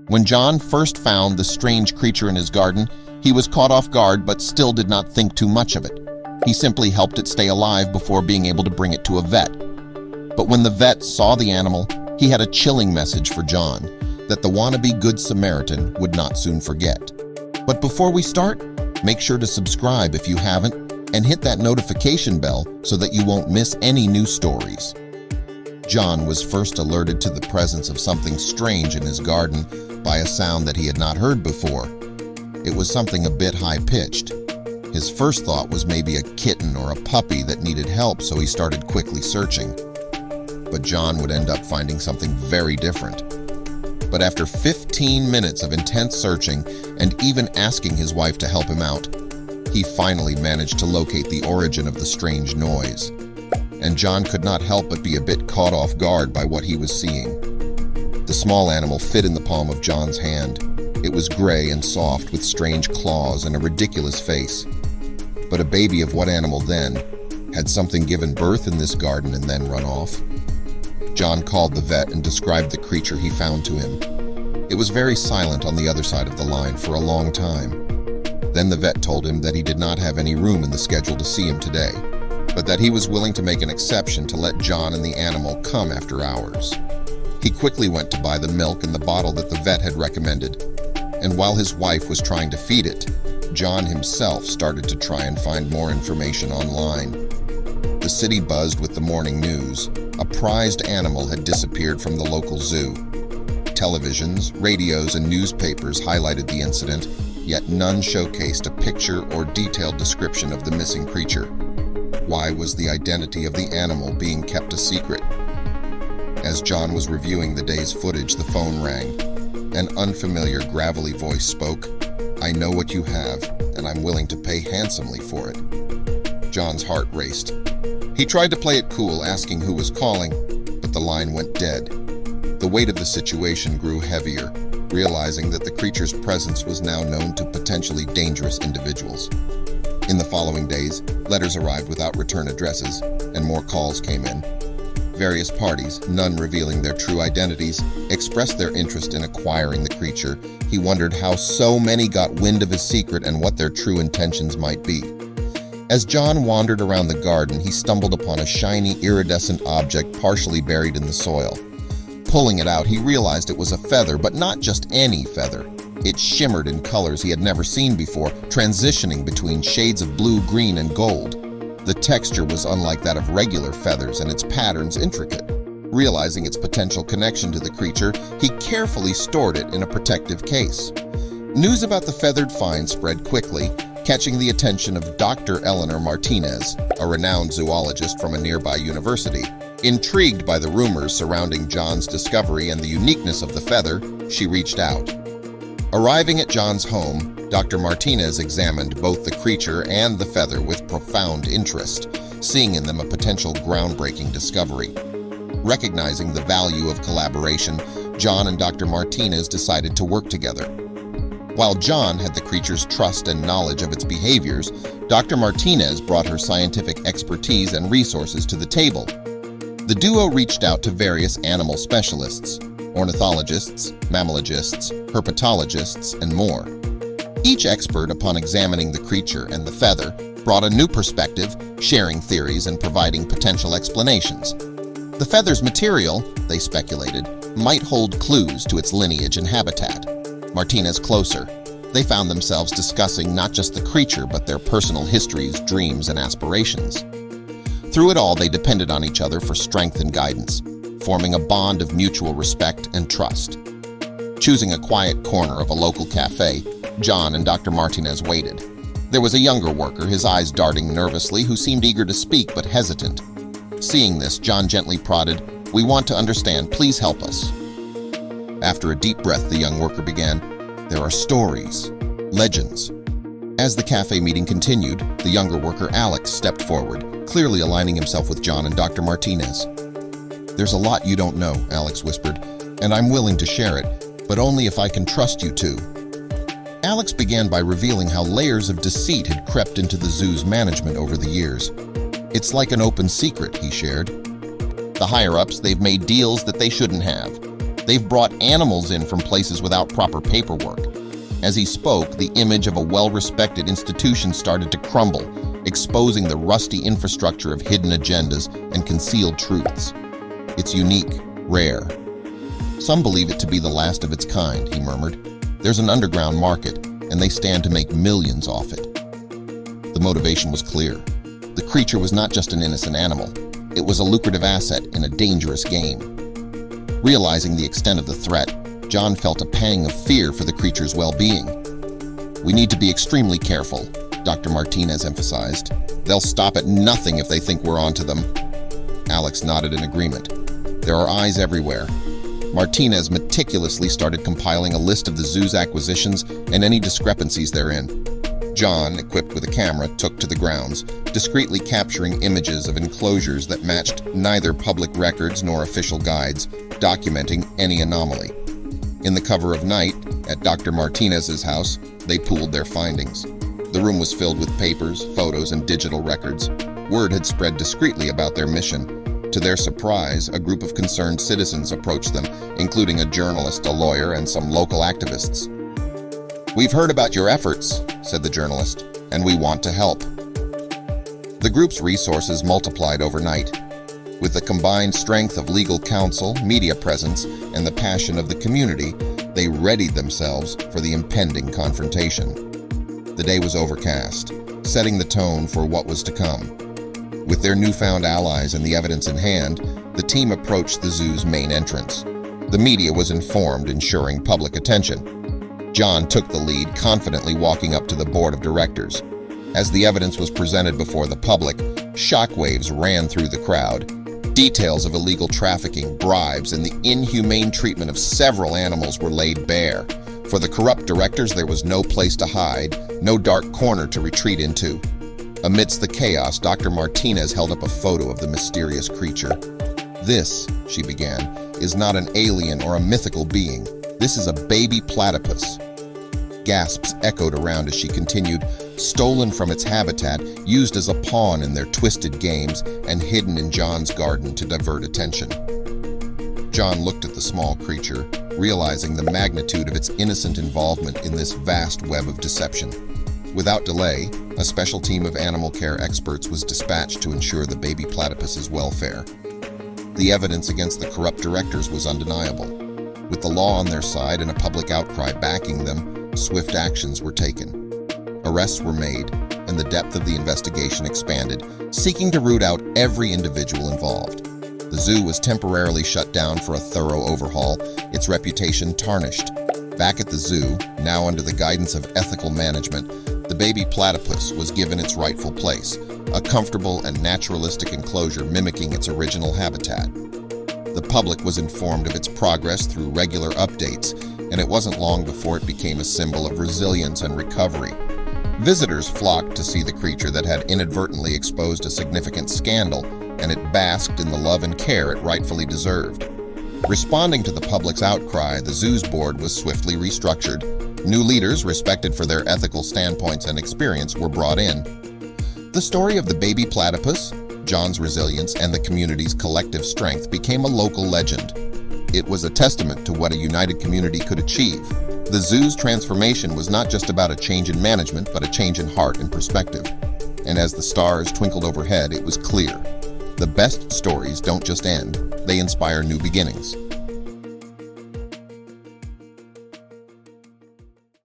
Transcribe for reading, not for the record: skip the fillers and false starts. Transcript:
When John first found the strange creature in his garden, he was caught off guard but still did not think too much of it. He simply helped it stay alive before being able to bring it to a vet. But when the vet saw the animal, he had a chilling message for John that the wannabe Good Samaritan would not soon forget. But before we start, make sure to subscribe if you haven't and hit that notification bell so that you won't miss any new stories. John was first alerted to the presence of something strange in his garden by a sound that he had not heard before. It was something a bit high-pitched. His first thought was maybe a kitten or a puppy that needed help, so he started quickly searching. But John would end up finding something very different. But after 15 minutes of intense searching and even asking his wife to help him out, he finally managed to locate the origin of the strange noise. And John could not help but be a bit caught off guard by what he was seeing. The small animal fit in the palm of John's hand. It was gray and soft with strange claws and a ridiculous face. But a baby of what animal then? Had something given birth in this garden and then run off? John called the vet and described the creature he found to him. It was very silent on the other side of the line for a long time. Then the vet told him that he did not have any room in the schedule to see him today, but that he was willing to make an exception to let John and the animal come after hours. He quickly went to buy the milk in the bottle that the vet had recommended, and while his wife was trying to feed it, John himself started to try and find more information online. The city buzzed with the morning news. A prized animal had disappeared from the local zoo. Televisions, radios, and newspapers highlighted the incident, yet none showcased a picture or detailed description of the missing creature. Why was the identity of the animal being kept a secret? As John was reviewing the day's footage, the phone rang. An unfamiliar, gravelly voice spoke. "I know what you have, and I'm willing to pay handsomely for it." John's heart raced. He tried to play it cool, asking who was calling, but the line went dead. The weight of the situation grew heavier, realizing that the creature's presence was now known to potentially dangerous individuals. In the following days, letters arrived without return addresses, and more calls came in. Various parties, none revealing their true identities, expressed their interest in acquiring the creature. He wondered how so many got wind of his secret and what their true intentions might be. As John wandered around the garden, he stumbled upon a shiny, iridescent object partially buried in the soil. Pulling it out, he realized it was a feather, but not just any feather. It shimmered in colors he had never seen before, transitioning between shades of blue, green, and gold. The texture was unlike that of regular feathers and its patterns intricate. Realizing its potential connection to the creature, he carefully stored it in a protective case. News about the feathered find spread quickly, catching the attention of Dr. Eleanor Martinez, a renowned zoologist from a nearby university. Intrigued by the rumors surrounding John's discovery and the uniqueness of the feather, she reached out. Arriving at John's home, Dr. Martinez examined both the creature and the feather with profound interest, seeing in them a potential groundbreaking discovery. Recognizing the value of collaboration, John and Dr. Martinez decided to work together. While John had the creature's trust and knowledge of its behaviors, Dr. Martinez brought her scientific expertise and resources to the table. The duo reached out to various animal specialists, ornithologists, mammalogists, herpetologists, and more. Each expert, upon examining the creature and the feather, brought a new perspective, sharing theories and providing potential explanations. The feather's material, they speculated, might hold clues to its lineage and habitat. Martinez closer, they found themselves discussing not just the creature but their personal histories, dreams, and aspirations. Through it all, they depended on each other for strength and guidance, forming a bond of mutual respect and trust. Choosing a quiet corner of a local cafe, John and Dr. Martinez waited. There was a younger worker, his eyes darting nervously, who seemed eager to speak but hesitant. Seeing this, John gently prodded, "We want to understand. Please help us." After a deep breath, the young worker began, "There are stories, legends." As the cafe meeting continued, the younger worker, Alex, stepped forward, clearly aligning himself with John and Dr. Martinez. "There's a lot you don't know," Alex whispered, "and I'm willing to share it, but only if I can trust you to." Alex began by revealing how layers of deceit had crept into the zoo's management over the years. "It's like an open secret," he shared. "The higher-ups, they've made deals that they shouldn't have. They've brought animals in from places without proper paperwork. As he spoke, the image of a well-respected institution started to crumble, exposing the rusty infrastructure of hidden agendas and concealed truths. It's unique, rare. Some believe it to be the last of its kind, he murmured. There's an underground market, and they stand to make millions off it. The motivation was clear. The creature was not just an innocent animal. It was a lucrative asset in a dangerous game. Realizing the extent of the threat, John felt a pang of fear for the creature's well-being. We need to be extremely careful, Dr. Martinez emphasized. They'll stop at nothing if they think we're onto them. Alex nodded in agreement. There are eyes everywhere. Martinez meticulously started compiling a list of the zoo's acquisitions and any discrepancies therein. John, equipped with a camera, took to the grounds, discreetly capturing images of enclosures that matched neither public records nor official guides, documenting any anomaly. In the cover of night, at Dr. Martinez's house, they pooled their findings. The room was filled with papers, photos, and digital records. Word had spread discreetly about their mission. To their surprise, a group of concerned citizens approached them, including a journalist, a lawyer, and some local activists. "We've heard about your efforts," said the journalist, "and we want to help." The group's resources multiplied overnight. With the combined strength of legal counsel, media presence, and the passion of the community, they readied themselves for the impending confrontation. The day was overcast, setting the tone for what was to come. With their newfound allies and the evidence in hand, the team approached the zoo's main entrance. The media was informed, ensuring public attention. John took the lead, confidently walking up to the board of directors. As the evidence was presented before the public, shockwaves ran through the crowd. Details of illegal trafficking, bribes, and the inhumane treatment of several animals were laid bare. For the corrupt directors, there was no place to hide, no dark corner to retreat into. Amidst the chaos, Dr. Martinez held up a photo of the mysterious creature. "This," she began, "is not an alien or a mythical being. This is a baby platypus." Gasps echoed around as she continued, "Stolen from its habitat, used as a pawn in their twisted games, and hidden in John's garden to divert attention." John looked at the small creature, realizing the magnitude of its innocent involvement in this vast web of deception. Without delay, a special team of animal care experts was dispatched to ensure the baby platypus's welfare. The evidence against the corrupt directors was undeniable. With the law on their side and a public outcry backing them, swift actions were taken. Arrests were made, and the depth of the investigation expanded, seeking to root out every individual involved. The zoo was temporarily shut down for a thorough overhaul, its reputation tarnished. Back at the zoo, now under the guidance of ethical management, the baby platypus was given its rightful place, a comfortable and naturalistic enclosure mimicking its original habitat. The public was informed of its progress through regular updates, and it wasn't long before it became a symbol of resilience and recovery. Visitors flocked to see the creature that had inadvertently exposed a significant scandal, and it basked in the love and care it rightfully deserved. Responding to the public's outcry, the zoo's board was swiftly restructured. New leaders, respected for their ethical standpoints and experience, were brought in. The story of the baby platypus, John's resilience, and the community's collective strength became a local legend. It was a testament to what a united community could achieve. The zoo's transformation was not just about a change in management, but a change in heart and perspective. And as the stars twinkled overhead, it was clear. The best stories don't just end, they inspire new beginnings.